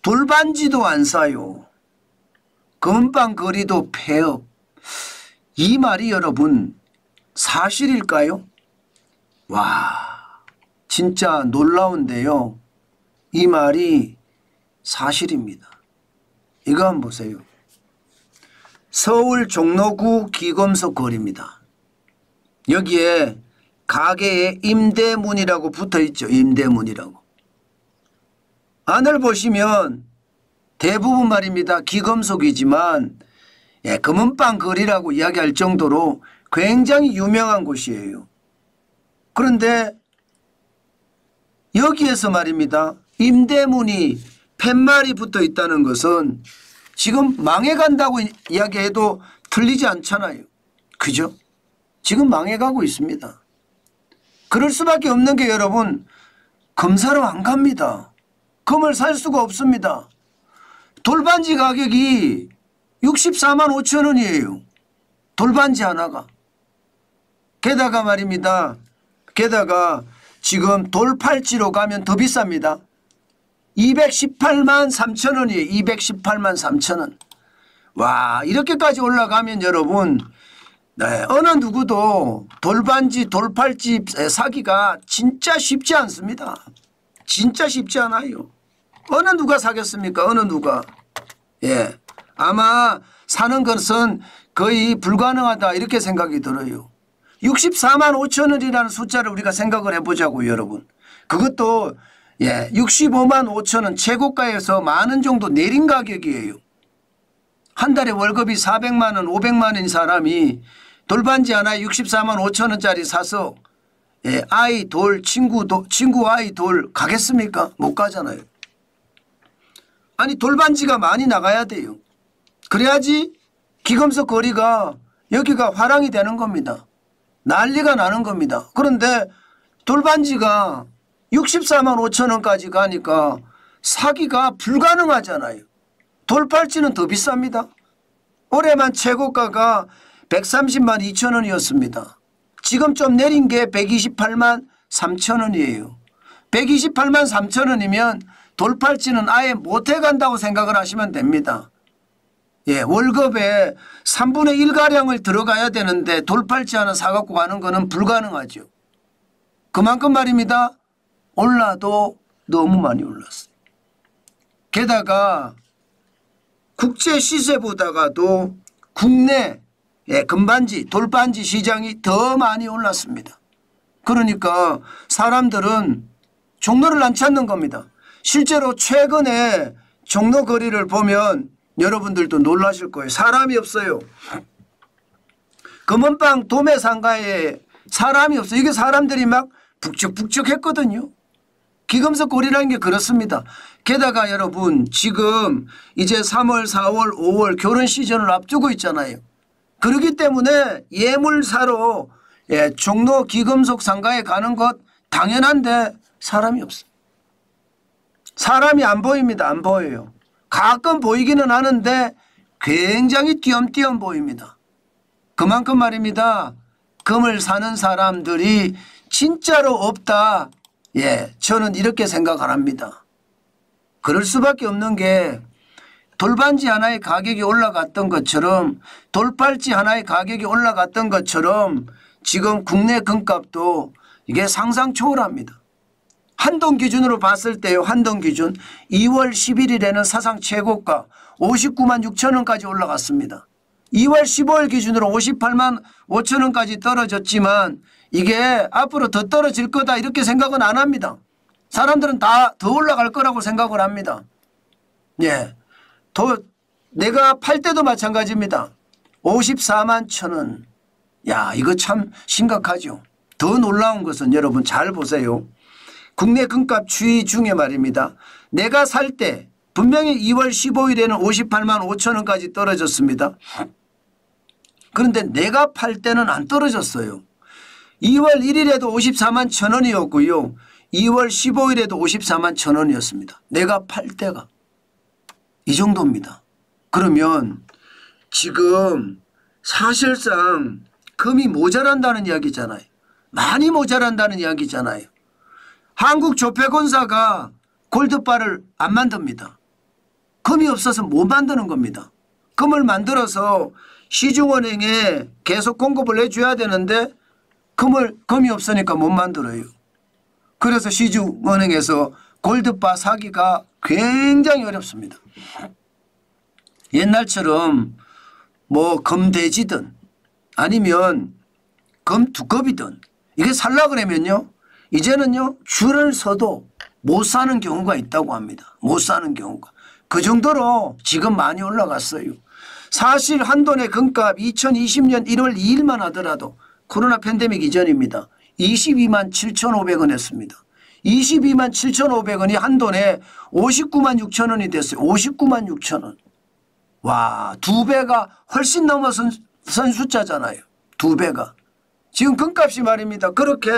돌반지도 안 사요. 금은방 거리도 폐업. 이 말이 여러분 사실일까요? 와, 진짜 놀라운데요. 이 말이 사실입니다. 이거 한번 보세요. 서울 종로구 기검소 거리입니다. 여기에 가게에 임대문이라고 붙어있죠. 임대문이라고. 안을 보시면 대부분 말입니다. 기검속이지만 금은방 거리라고 이야기할 정도로 굉장히 유명한 곳이에요. 그런데 여기에서 말입니다. 임대문이 팻말이 붙어 있다는 것은 지금 망해간다고 이야기해도 틀리지 않잖아요. 그죠? 지금 망해가고 있습니다. 그럴 수밖에 없는 게 여러분 금사로 안 갑니다. 금을 살 수가 없습니다. 돌반지 가격이 64만 5천 원이에요. 돌반지 하나가. 게다가 말입니다. 게다가 지금 돌팔찌로 가면 더 비쌉니다. 218만 3천 원이에요. 218만 3천 원. 와, 이렇게까지 올라가면 여러분 어느 누구도 돌반지 돌팔찌 사기가 진짜 쉽지 않습니다. 진짜 쉽지 않아요. 어느 누가 사겠습니까? 어느 누가. 예, 아마 사는 것은 거의 불가능하다 이렇게 생각이 들어요. 64만 5천 원이라는 숫자를 우리가 생각을 해보자고요. 여러분. 그것도 65만 5천 원 최고가에서 만 원 정도 내린 가격이에요. 한 달에 월급이 400만 원 500만 원인 사람이 돌반지 하나에 64만 5천 원짜리 사서 아이 돌 친구 아이 돌 가겠습니까? 못 가잖아요. 아니 돌반지가 많이 나가야 돼요. 그래야지 기검소 거리가 여기가 화랑이 되는 겁니다. 난리가 나는 겁니다. 그런데 돌반지가 64만 5천 원까지 가니까 사기가 불가능하잖아요. 돌팔찌는 더 비쌉니다. 올해만 최고가가 130만 2천 원이었습니다. 지금 좀 내린 게 128만 3천 원이에요. 128만 3천 원이면 돌팔찌는 아예 못해 간다고 생각을 하시면 됩니다. 월급의 3분의 1가량을 들어가야 되는데 돌팔찌 하나 사갖고 가는 거는 불가능하죠. 그만큼 말입니다. 올라도 너무 많이 올랐어요. 게다가 국제 시세보다가도 국내 금반지 돌반지 시장이 더 많이 올랐습니다. 그러니까 사람들은 종로를 안 찾는 겁니다. 실제로 최근에 종로 거리를 보면 여러분들도 놀라실 거예요. 사람이 없어요. 금은방 도매상가에 사람이 없어요. 이게 사람들이 막 북적북적 했거든요. 기검소 거리라는 게 그렇습니다. 게다가 여러분 지금 이제 3월 4월 5월 결혼 시즌을 앞두고 있잖아요. 그렇기 때문에 예물 사러 종로 기검속 상가에 가는 것 당연한데 사람이 없어요. 사람이 안 보입니다. 안 보여요. 가끔 보이기는 하는데 굉장히 띄엄띄엄 보입니다. 그만큼 말입니다. 금을 사는 사람들이 진짜로 없다. 저는 이렇게 생각을 합니다. 그럴 수밖에 없는 게 돌반지 하나의 가격이 올라갔던 것처럼 돌팔찌 하나의 가격이 올라갔던 것처럼 지금 국내 금값도 이게 상상 초월합니다. 한동 기준으로 봤을 때요. 한동 기준 2월 11일에는 사상 최고가 59만 6천 원까지 올라갔습니다. 2월 15일 기준으로 58만 5천 원까지 떨어졌지만 이게 앞으로 더 떨어질 거다 이렇게 생각은 안 합니다. 사람들은 다 더 올라갈 거라고 생각을 합니다. 내가 팔 때도 마찬가지입니다. 54만 천 원. 야, 이거 참 심각하죠. 더 놀라운 것은 여러분 잘 보세요. 국내 금값 추이 중에 말입니다. 내가 살 때 분명히 2월 15일에는 58만 5천 원까지 떨어졌습니다. 그런데 내가 팔 때는 안 떨어졌어요. 2월 1일에도 54만 천 원이었고요. 2월 15일에도 54만 천 원이었습니다. 내가 팔 때가. 이 정도입니다. 그러면 지금 사실상 금이 모자란다는 이야기잖아요. 많이 모자란다는 이야기잖아요. 한국조폐공사가 골드바를 안 만듭니다. 금이 없어서 못 만드는 겁니다. 금을 만들어서 시중은행에 계속 공급을 해줘야 되는데 금이 없으니까 못 만들어요. 그래서 시중은행에서 골드바 사기가 굉장히 어렵습니다. 옛날처럼 뭐 금돼지든 아니면 금두껍이든 이게 살라 그러면요 이제는요 줄을 서도 못 사는 경우가 있다고 합니다. 못 사는 경우가. 그 정도로 지금 많이 올라갔어요. 사실 한돈의 금값 2020년 1월 2일만 하더라도 코로나 팬데믹 이전입니다. 22만 7,500원 했습니다. 22만 7,500원이 한돈에 59만 6천 원이 됐어요. 59만 6천 원. 와, 두 배가 훨씬 넘어선 숫자잖아요. 두 배가. 지금 금값이 말입니다. 그렇게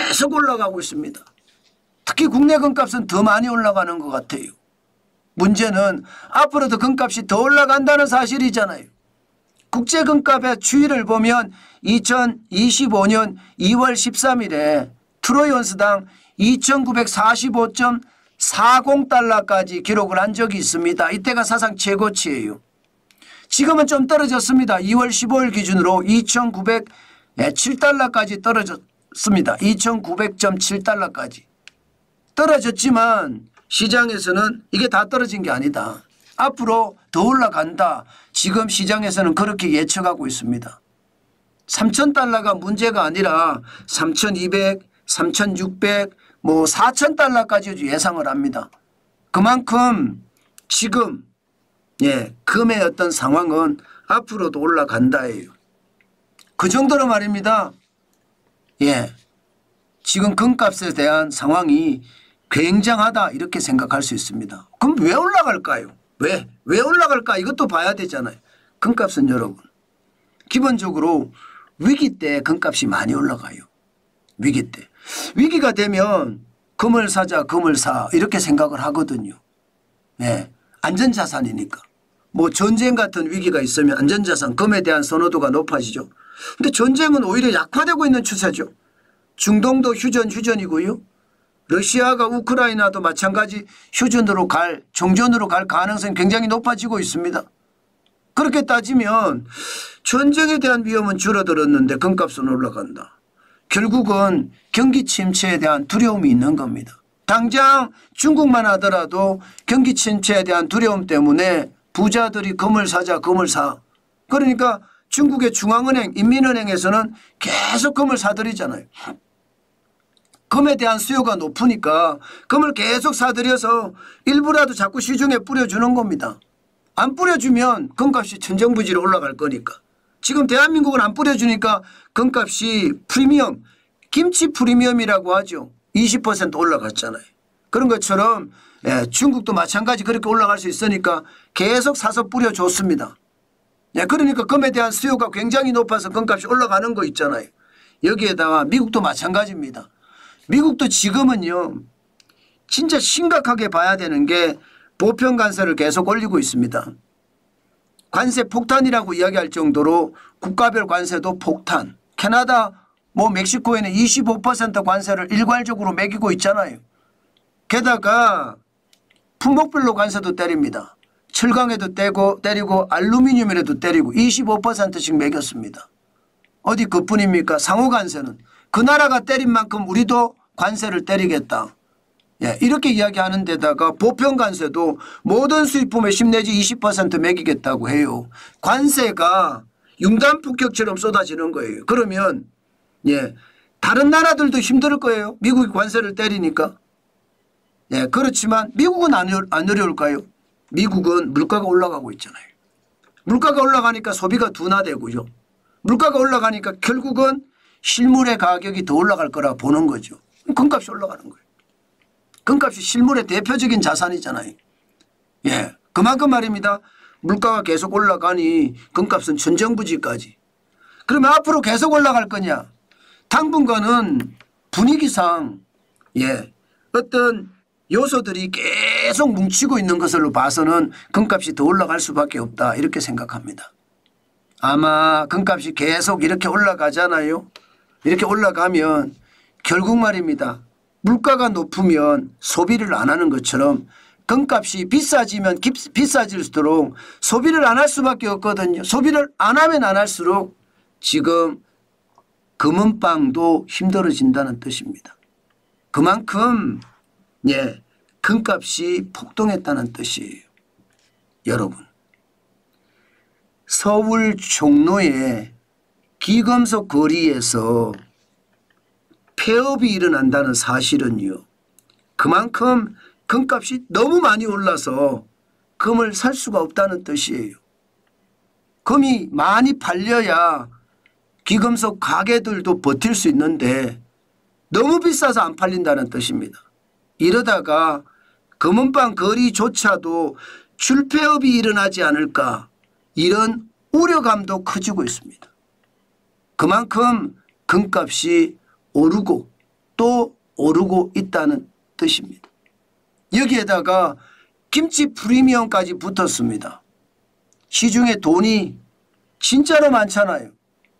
계속 올라가고 있습니다. 특히 국내 금값은 더 많이 올라가는 것 같아요. 문제는 앞으로도 금값이 더 올라간다는 사실이잖아요. 국제 금값의 추이를 보면 2025년 2월 13일에 트로이 온스당 2,945.40달러까지 기록을 한 적이 있습니다. 이때가 사상 최고치예요. 지금은 좀 떨어졌습니다. 2월 15일 기준으로 2,907달러까지 떨어졌습니다. 2,900.7달러까지. 떨어졌지만 시장에서는 이게 다 떨어진 게 아니다. 앞으로 더 올라간다. 지금 시장에서는 그렇게 예측하고 있습니다. 3,000달러가 문제가 아니라 3,200, 3,600, 뭐 4,000달러까지 예상을 합니다. 그만큼 지금 금의 어떤 상황은 앞으로도 올라간다예요. 그 정도로 말입니다. 지금 금값에 대한 상황이 굉장하다 이렇게 생각할 수 있습니다. 그럼 왜 올라갈까요? 왜 올라갈까? 이것도 봐야 되잖아요. 금값은 여러분 기본적으로 위기 때 금값이 많이 올라가요. 위기 때. 위기가 되면 금을 사자 금을 사 이렇게 생각을 하거든요. 안전자산이니까. 뭐 전쟁 같은 위기가 있으면 안전자산 금에 대한 선호도가 높아지죠. 근데 전쟁은 오히려 약화되고 있는 추세죠. 중동도 휴전이고요. 러시아가 우크라이나도 마찬가지 종전으로 갈 가능성이 굉장히 높아지고 있습니다. 그렇게 따지면 전쟁에 대한 위험은 줄어들었는데 금값은 올라간다. 결국은 경기 침체에 대한 두려움이 있는 겁니다. 당장 중국만 하더라도 경기 침체에 대한 두려움 때문에 부자들이 금을 사자 금을 사. 그러니까 중국의 중앙은행 인민은행에서는 계속 금을 사들이잖아요. 금에 대한 수요가 높으니까 금을 계속 사들여서 일부라도 자꾸 시중에 뿌려주는 겁니다. 안 뿌려주면 금값이 천정부지로 올라갈 거니까. 지금 대한민국은 안 뿌려주니까 금값이 프리미엄, 김치 프리미엄이라고 하죠. 20% 올라갔잖아요. 그런 것처럼 중국도 마찬가지 그렇게 올라갈 수 있으니까 계속 사서 뿌려줬습니다. 그러니까 금에 대한 수요가 굉장히 높아서 금값이 올라가는 거 있잖아요. 여기에다가 미국도 마찬가지입니다. 미국도 지금은요 진짜 심각하게 봐야 되는 게 보편 관세를 계속 올리고 있습니다. 관세 폭탄이라고 이야기할 정도로 국가별 관세도 폭탄. 캐나다 멕시코에는 25% 관세를 일괄적으로 매기고 있잖아요. 게다가 품목별로 관세도 때립니다. 철강에도 때리고 알루미늄에도 때리고 25%씩 매겼습니다. 어디 그뿐입니까? 상호 관세는 그 나라가 때린 만큼 우리도 관세를 때리겠다. 이렇게 이야기하는 데다가 보편 관세도 모든 수입품의 10 내지 20% 매기겠다고 해요. 관세가 융단 폭격처럼 쏟아지는 거예요. 그러면 다른 나라들도 힘들 거예요. 미국이 관세를 때리니까. 그렇지만 미국은 안 어려울까요? 미국은 물가가 올라가고 있잖아요. 물가가 올라가니까 소비가 둔화되고요. 물가가 올라가니까 결국은 실물의 가격이 더 올라갈 거라 보는 거죠. 금값이 올라가는 거예요. 금값이 실물의 대표적인 자산이잖아요. 그만큼 말입니다. 물가가 계속 올라가니 금값은 천정부지까지. 그러면 앞으로 계속 올라갈 거냐? 당분간은 분위기상 어떤 요소들이 계속 뭉치고 있는 것으로 봐서는 금값이 더 올라갈 수밖에 없다 이렇게 생각합니다. 아마 금값이 계속 이렇게 올라가잖아요. 이렇게 올라가면 결국 말입니다. 물가가 높으면 소비를 안 하는 것처럼 금값이 비싸지면 비싸질수록 소비를 안 할 수밖에 없거든요. 소비를 안 하면 안 할수록 지금 금은방도 힘들어진다는 뜻입니다. 그만큼 금값이 폭등했다는 뜻이에요. 여러분, 서울 종로의 기금속 거리에서 폐업이 일어난다는 사실은요, 그만큼 금값이 너무 많이 올라서 금을 살 수가 없다는 뜻이에요. 금이 많이 팔려야 기금속 가게들도 버틸 수 있는데 너무 비싸서 안 팔린다는 뜻입니다. 이러다가 금은방 거리조차도 줄폐업이 일어나지 않을까, 이런 우려감도 커지고 있습니다. 그만큼 금값이 오르고 또 오르고 있다는 뜻입니다. 여기에다가 김치 프리미엄까지 붙었습니다. 시중에 돈이 진짜로 많잖아요.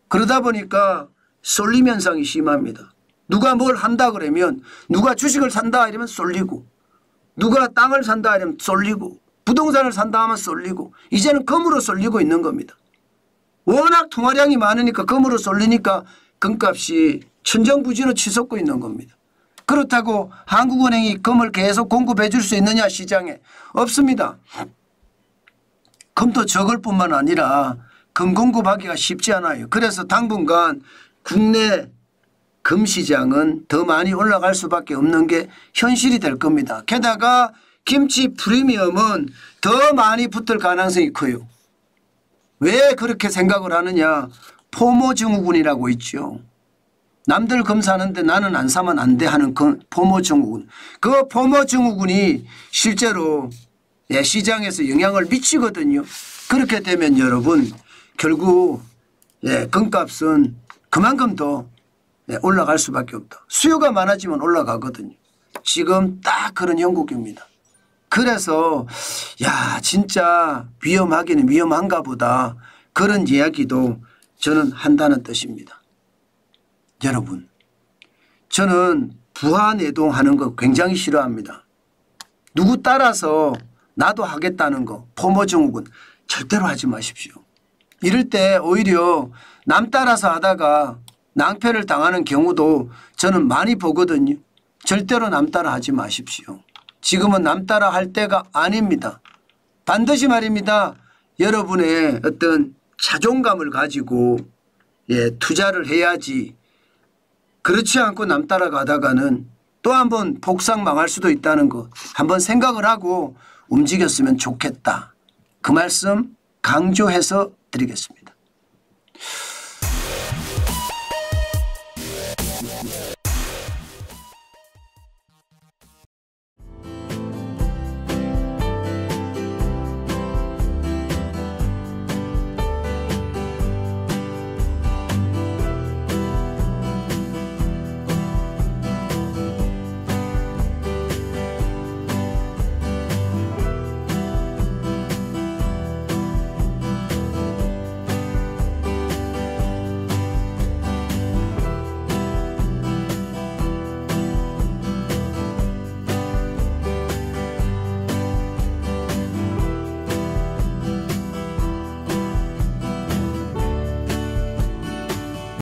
그러다 보니까 쏠림 현상이 심합니다. 누가 뭘 한다 그러면, 누가 주식을 산다 이러면 쏠리고, 누가 땅을 산다 이러면 쏠리고, 부동산을 산다 하면 쏠리고, 이제는 금으로 쏠리고 있는 겁니다. 워낙 통화량이 많으니까 금으로 쏠리니까 금값이 천정부지로 치솟고 있는 겁니다. 그렇다고 한국은행이 금을 계속 공급해 줄 수 있느냐, 시장에? 없습니다. 금도 적을 뿐만 아니라 금 공급하기가 쉽지 않아요. 그래서 당분간 국내 금 시장은 더 많이 올라갈 수밖에 없는 게 현실이 될 겁니다. 게다가 김치 프리미엄은 더 많이 붙을 가능성이 커요. 왜 그렇게 생각을 하느냐? 포모 증후군이라고 있죠. 남들 금 사는데 나는 안 사면 안 돼 하는 그 포모 증후군. 그 포모 증후군이 실제로 시장에서 영향을 미치거든요. 그렇게 되면 여러분, 결국 금값은 그만큼 더 올라갈 수밖에 없다. 수요가 많아지면 올라가거든요. 지금 딱 그런 형국입니다. 그래서 진짜 위험하기는 위험한가 보다, 그런 이야기도 저는 한다는 뜻입니다. 여러분, 저는 부하내동하는 거 굉장히 싫어합니다. 누구 따라서 나도 하겠다는 거, 포모증후군 절대로 하지 마십시오. 이럴 때 오히려 남 따라서 하다가 낭패를 당하는 경우도 저는 많이 보거든요. 절대로 남 따라 하지 마십시오. 지금은 남 따라 할 때가 아닙니다. 반드시 말입니다. 여러분의 어떤 자존감을 가지고 투자를 해야지, 그렇지 않고 남 따라가다가는 또 한번 폭삭 망할 수도 있다는 거 한번 생각을 하고 움직였으면 좋겠다. 그 말씀 강조해서 드리겠습니다.